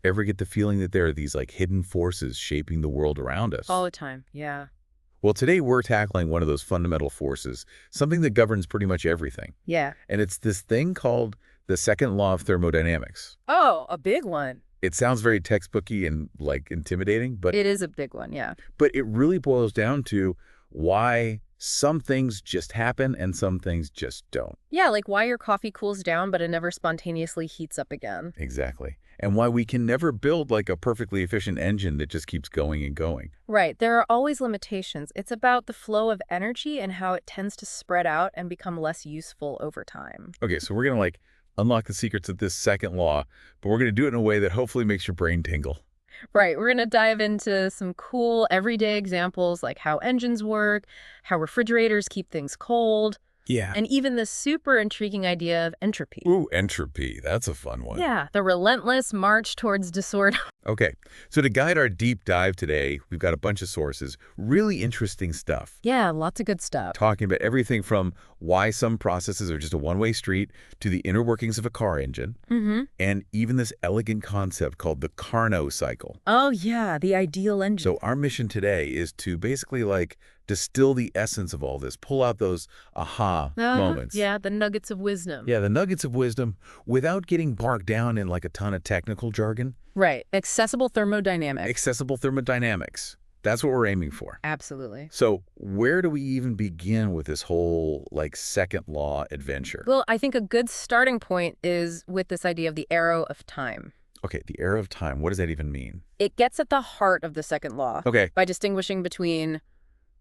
Ever get the feeling that there are these like hidden forces shaping the world around us? All the time, yeah. Well, today we're tackling one of those fundamental forces, something that governs pretty much everything. Yeah. And it's this thing called the Second Law of Thermodynamics. Oh, a big one. It sounds very textbooky and like intimidating, but It is a big one, yeah. it really boils down to why some things just happen and some things just don't. Yeah, like why your coffee cools down, but it never spontaneously heats up again. Exactly. And why we can never build like a perfectly efficient engine that just keeps going and going. Right, there are always limitations. It's about the flow of energy and how it tends to spread out and become less useful over time. Okay, so we're going to like unlock the secrets of this second law, but we're going to do it in a way that hopefully makes your brain tingle. Right, we're going to dive into some cool everyday examples like how engines work, how refrigerators keep things cold, Yeah. and even the super intriguing idea of entropy. Ooh, entropy. That's a fun one. Yeah, the relentless march towards disorder. Okay, so to guide our deep dive today, we've got a bunch of sources, really interesting stuff. Yeah, lots of good stuff. Talking about everything from why some processes are just a one-way street to the inner workings of a car engine, and even this elegant concept called the Carnot cycle. Oh, yeah, the ideal engine. So our mission today is to basically like distill the essence of all this, pull out those aha moments. Yeah, the nuggets of wisdom. Yeah, the nuggets of wisdom without getting bogged down in like a ton of technical jargon. Right, accessible thermodynamics. Accessible thermodynamics. That's what we're aiming for. Absolutely. So where do we even begin with this whole like second law adventure? Well, I think a good starting point is with this idea of the arrow of time. Okay, the arrow of time. What does that even mean? It gets at the heart of the second law Okay. by distinguishing between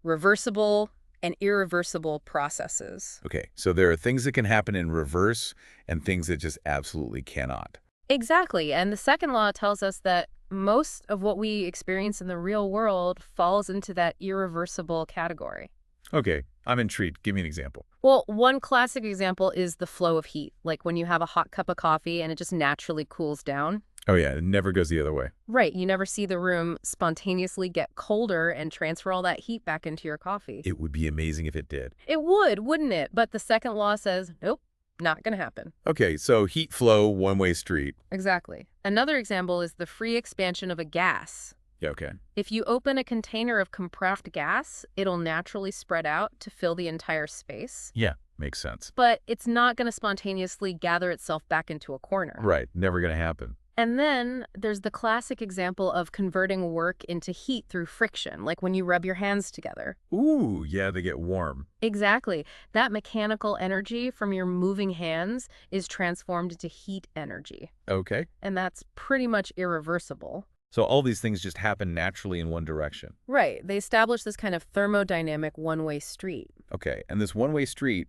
reversible and irreversible processes. Okay, so there are things that can happen in reverse and things that just absolutely cannot. Exactly, and the second law tells us that most of what we experience in the real world falls into that irreversible category. Okay, I'm intrigued. Give me an example. Well, one classic example is the flow of heat, like when you have a hot cup of coffee and it just naturally cools down. Oh yeah, it never goes the other way. Right, you never see the room spontaneously get colder and transfer all that heat back into your coffee. It would be amazing if it did. It would, wouldn't it? But the second law says, nope, not going to happen. Okay, so heat flow, one-way street. Exactly. Another example is the free expansion of a gas. Yeah, okay. If you open a container of compressed gas, it'll naturally spread out to fill the entire space. Yeah, makes sense. But it's not going to spontaneously gather itself back into a corner. Right, never going to happen. And then there's the classic example of converting work into heat through friction, like when you rub your hands together. Ooh, yeah, they get warm. Exactly. That mechanical energy from your moving hands is transformed into heat energy. Okay. And that's pretty much irreversible. So all these things just happen naturally in one direction. Right. They establish this kind of thermodynamic one-way street. Okay, and this one-way street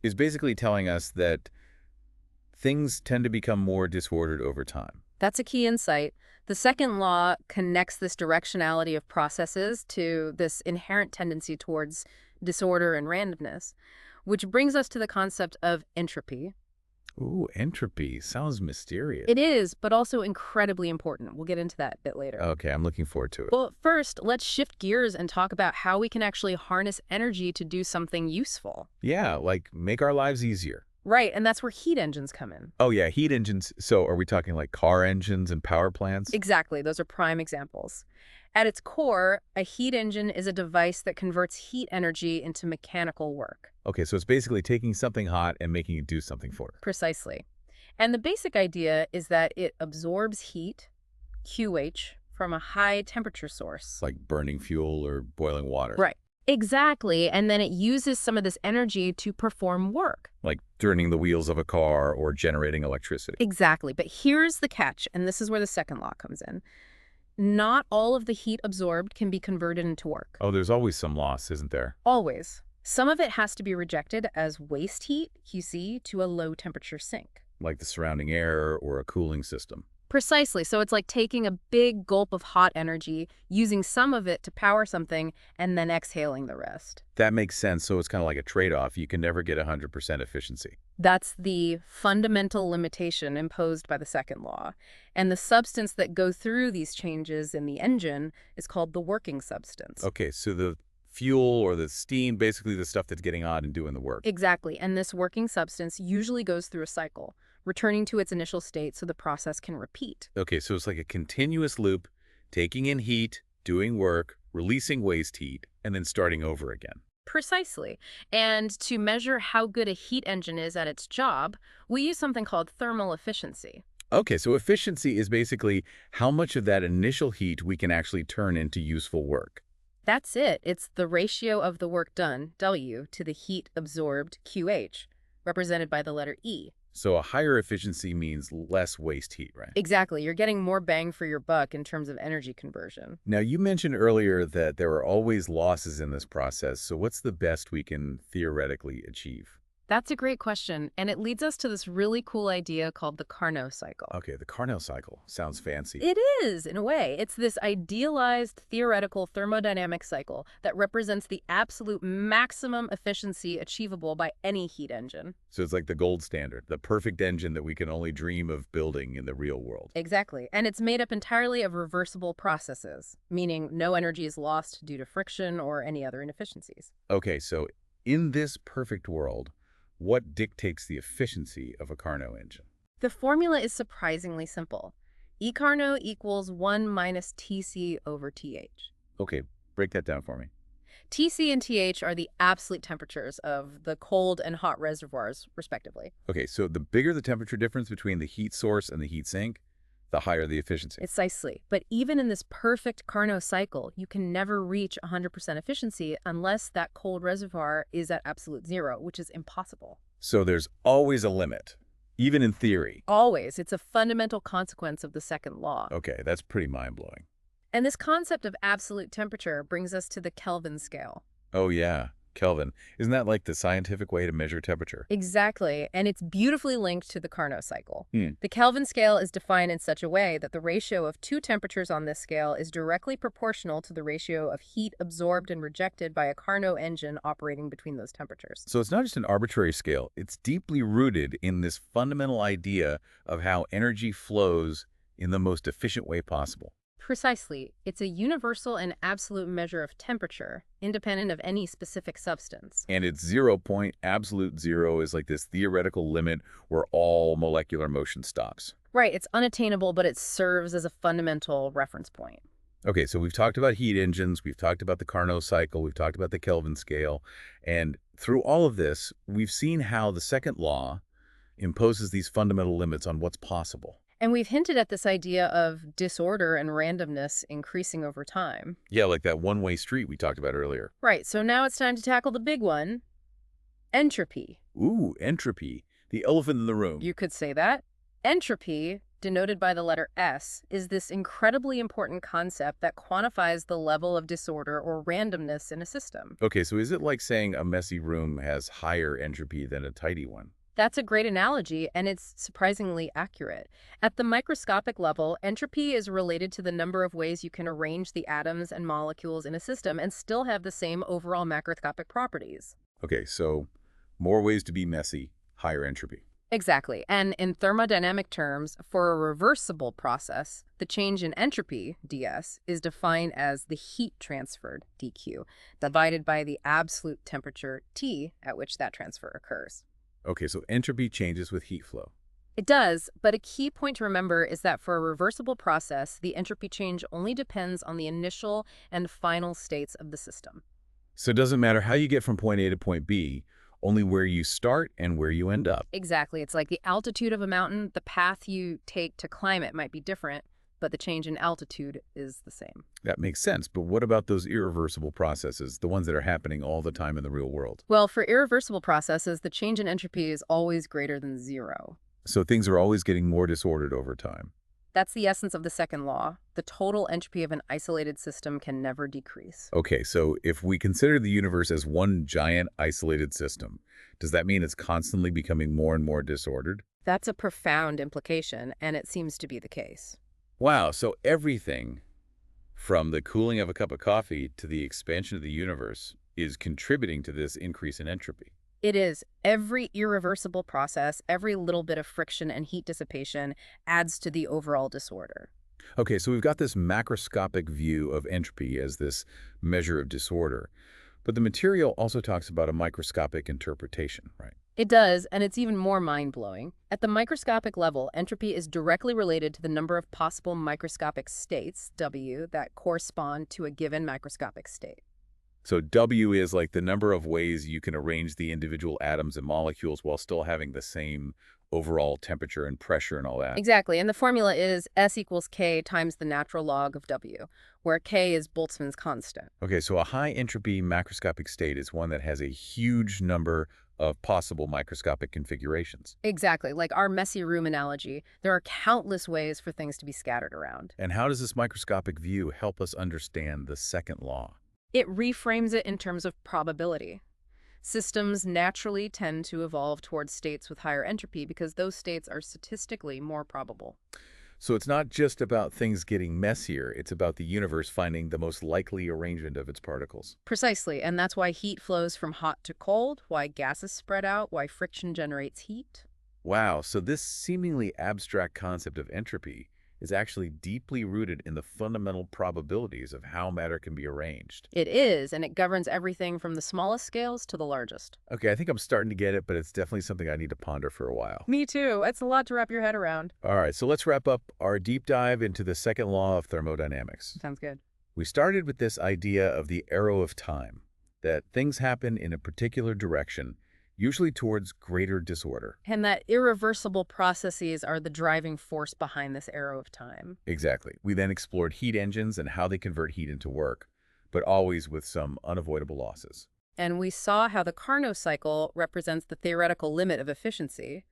is basically telling us that things tend to become more disordered over time. That's a key insight. The second law connects this directionality of processes to this inherent tendency towards disorder and randomness, which brings us to the concept of entropy. Ooh, entropy. Sounds mysterious. It is, but also incredibly important. We'll get into that a bit later. Okay, I'm looking forward to it. Well, first, let's shift gears and talk about how we can actually harness energy to do something useful. Yeah, like make our lives easier. Right, and that's where heat engines come in. Oh yeah, heat engines. So are we talking like car engines and power plants? Exactly, those are prime examples. At its core, a heat engine is a device that converts heat energy into mechanical work. Okay, so it's basically taking something hot and making it do something for it. Precisely. And the basic idea is that it absorbs heat, QH, from a high temperature source. Like burning fuel or boiling water. Right. Exactly, and then it uses some of this energy to perform work. Like turning the wheels of a car or generating electricity. Exactly, but here's the catch, and this is where the second law comes in. Not all of the heat absorbed can be converted into work. Oh, there's always some loss, isn't there? Always. Some of it has to be rejected as waste heat, QC, to a low temperature sink. Like the surrounding air or a cooling system. Precisely. So it's like taking a big gulp of hot energy, using some of it to power something, and then exhaling the rest. That makes sense. So it's kind of like a trade-off. You can never get 100% efficiency. That's the fundamental limitation imposed by the second law. And the substance that go through these changes in the engine is called the working substance. Okay, so the fuel or the steam, basically the stuff that's getting hot and doing the work. Exactly. And this working substance usually goes through a cycle. returning to its initial state so the process can repeat. Okay, so it's like a continuous loop, taking in heat, doing work, releasing waste heat, and then starting over again. Precisely. And to measure how good a heat engine is at its job, we use something called thermal efficiency. Okay, so efficiency is basically how much of that initial heat we can actually turn into useful work. That's it. It's the ratio of the work done, W, to the heat absorbed, QH, represented by the letter E. So a higher efficiency means less waste heat, right? Exactly. You're getting more bang for your buck in terms of energy conversion. Now, you mentioned earlier that there are always losses in this process, so what's the best we can theoretically achieve? That's a great question, and it leads us to this really cool idea called the Carnot cycle. Okay, the Carnot cycle sounds fancy. It is, in a way. It's this idealized theoretical thermodynamic cycle that represents the absolute maximum efficiency achievable by any heat engine. So it's like the gold standard, the perfect engine that we can only dream of building in the real world. Exactly. And it's made up entirely of reversible processes, meaning no energy is lost due to friction or any other inefficiencies. Okay, so in this perfect world, what dictates the efficiency of a Carnot engine? The formula is surprisingly simple. E Carnot equals 1 minus Tc over Th. Okay, break that down for me. Tc and Th are the absolute temperatures of the cold and hot reservoirs, respectively. Okay, so the bigger the temperature difference between the heat source and the heat sink, the higher the efficiency. Precisely. But even in this perfect Carnot cycle, you can never reach 100% efficiency unless that cold reservoir is at absolute zero, which is impossible. So there's always a limit, even in theory. Always. It's a fundamental consequence of the second law. Okay, that's pretty mind-blowing. And this concept of absolute temperature brings us to the Kelvin scale. Oh yeah, Kelvin. Isn't that like the scientific way to measure temperature? Exactly, and it's beautifully linked to the Carnot cycle. Hmm. The Kelvin scale is defined in such a way that the ratio of two temperatures on this scale is directly proportional to the ratio of heat absorbed and rejected by a Carnot engine operating between those temperatures. So it's not just an arbitrary scale. It's deeply rooted in this fundamental idea of how energy flows in the most efficient way possible. Precisely. It's a universal and absolute measure of temperature, independent of any specific substance. And its 0 point, absolute zero, is like this theoretical limit where all molecular motion stops. Right, it's unattainable, but it serves as a fundamental reference point. Okay, so we've talked about heat engines, we've talked about the Carnot cycle, we've talked about the Kelvin scale, and through all of this, we've seen how the second law imposes these fundamental limits on what's possible. And we've hinted at this idea of disorder and randomness increasing over time. Yeah, like that one-way street we talked about earlier. Right, so now it's time to tackle the big one, entropy. Ooh, entropy, the elephant in the room. You could say that. Entropy, denoted by the letter S, is this incredibly important concept that quantifies the level of disorder or randomness in a system. Okay, so is it like saying a messy room has higher entropy than a tidy one? That's a great analogy, and it's surprisingly accurate. At the microscopic level, entropy is related to the number of ways you can arrange the atoms and molecules in a system and still have the same overall macroscopic properties. Okay, so more ways to be messy, higher entropy. Exactly. And in thermodynamic terms, for a reversible process, the change in entropy, ds, is defined as the heat transferred, dq, divided by the absolute temperature, T, at which that transfer occurs. Okay, so entropy changes with heat flow. It does, but a key point to remember is that for a reversible process, the entropy change only depends on the initial and final states of the system. So it doesn't matter how you get from point A to point B, only where you start and where you end up. Exactly. It's like the altitude of a mountain, the path you take to climb it might be different, but the change in altitude is the same. That makes sense, but what about those irreversible processes, the ones that are happening all the time in the real world? Well, for irreversible processes, the change in entropy is always greater than zero. So things are always getting more disordered over time. That's the essence of the second law. The total entropy of an isolated system can never decrease. Okay, so if we consider the universe as one giant isolated system, does that mean it's constantly becoming more and more disordered? That's a profound implication, and it seems to be the case. Wow, so everything from the cooling of a cup of coffee to the expansion of the universe is contributing to this increase in entropy. It is. Every irreversible process, every little bit of friction and heat dissipation adds to the overall disorder. Okay, so we've got this macroscopic view of entropy as this measure of disorder, but the material also talks about a microscopic interpretation, right? It does, and it's even more mind-blowing. At the microscopic level, entropy is directly related to the number of possible microscopic states, W, that correspond to a given microscopic state. So W is like the number of ways you can arrange the individual atoms and molecules while still having the same overall temperature and pressure and all that. Exactly, and the formula is S equals K times the natural log of W, where K is Boltzmann's constant. Okay, so a high entropy macroscopic state is one that has a huge number of possible microscopic configurations. Exactly, like our messy room analogy, there are countless ways for things to be scattered around. And how does this microscopic view help us understand the second law? It reframes it in terms of probability. Systems naturally tend to evolve towards states with higher entropy because those states are statistically more probable. So it's not just about things getting messier, it's about the universe finding the most likely arrangement of its particles. Precisely, and that's why heat flows from hot to cold, why gases spread out, why friction generates heat. Wow, so this seemingly abstract concept of entropy is actually deeply rooted in the fundamental probabilities of how matter can be arranged. It is, and it governs everything from the smallest scales to the largest. Okay, I think I'm starting to get it, but it's definitely something I need to ponder for a while. Me too. It's a lot to wrap your head around. All right, so let's wrap up our deep dive into the second law of thermodynamics. Sounds good. We started with this idea of the arrow of time, that things happen in a particular direction, usually towards greater disorder. And that irreversible processes are the driving force behind this arrow of time. Exactly. We then explored heat engines and how they convert heat into work, but always with some unavoidable losses. And we saw how the Carnot cycle represents the theoretical limit of efficiency,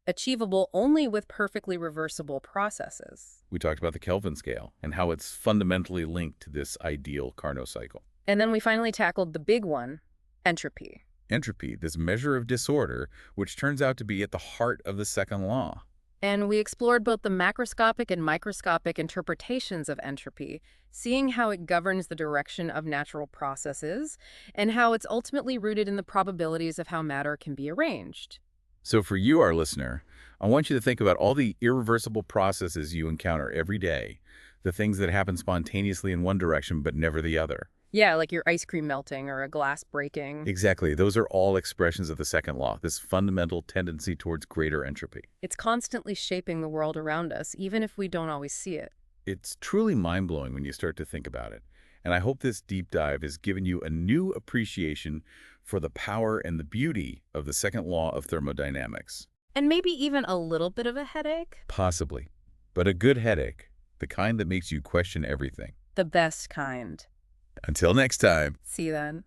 achievable only with perfectly reversible processes. We talked about the Kelvin scale and how it's fundamentally linked to this ideal Carnot cycle. And then we finally tackled the big one, entropy. Entropy, this measure of disorder, which turns out to be at the heart of the second law. And we explored both the macroscopic and microscopic interpretations of entropy, seeing how it governs the direction of natural processes and how it's ultimately rooted in the probabilities of how matter can be arranged. So for you, our listener, I want you to think about all the irreversible processes you encounter every day, the things that happen spontaneously in one direction but never the other. Yeah, like your ice cream melting or a glass breaking. Exactly. Those are all expressions of the second law, this fundamental tendency towards greater entropy. It's constantly shaping the world around us, even if we don't always see it. It's truly mind-blowing when you start to think about it. And I hope this deep dive has given you a new appreciation for the power and the beauty of the second law of thermodynamics. And maybe even a little bit of a headache? Possibly. But a good headache, the kind that makes you question everything. The best kind. Until next time. See you then.